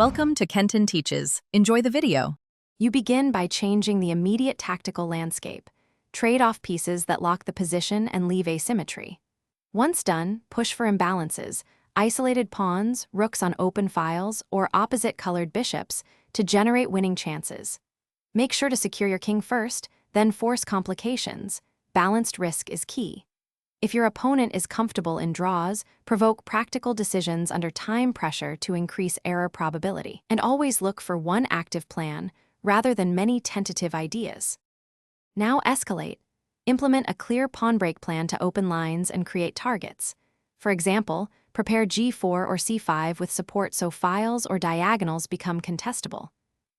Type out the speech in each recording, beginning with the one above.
Welcome to Kenton Teaches. Enjoy the video. You begin by changing the immediate tactical landscape. Trade off pieces that lock the position and leave asymmetry. Once done, push for imbalances, isolated pawns, rooks on open files, or opposite-colored bishops to generate winning chances. Make sure to secure your king first, then force complications. Balanced risk is key. If your opponent is comfortable in draws, provoke practical decisions under time pressure to increase error probability. And always look for one active plan rather than many tentative ideas. Now escalate. Implement a clear pawn break plan to open lines and create targets. For example, prepare g4 or c5 with support so files or diagonals become contestable.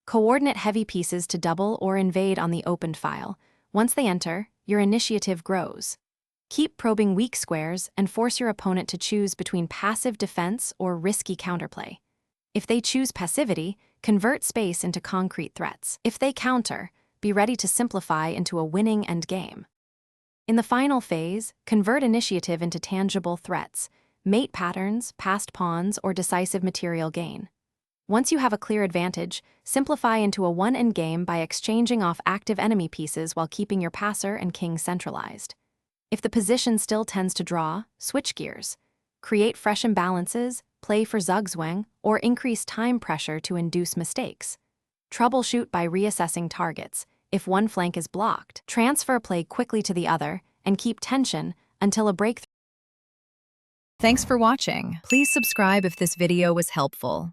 Coordinate heavy pieces to double or invade on the opened file. Once they enter, your initiative grows. Keep probing weak squares and force your opponent to choose between passive defense or risky counterplay. If they choose passivity, convert space into concrete threats. If they counter, be ready to simplify into a winning endgame. In the final phase, convert initiative into tangible threats, mate patterns, passed pawns, or decisive material gain. Once you have a clear advantage, simplify into a one endgame by exchanging off active enemy pieces while keeping your passer and king centralized. If the position still tends to draw, switch gears. Create fresh imbalances, play for zugzwang, or increase time pressure to induce mistakes. Troubleshoot by reassessing targets. If one flank is blocked, transfer play quickly to the other and keep tension until a breakthrough. Thanks for watching. Please subscribe if this video was helpful.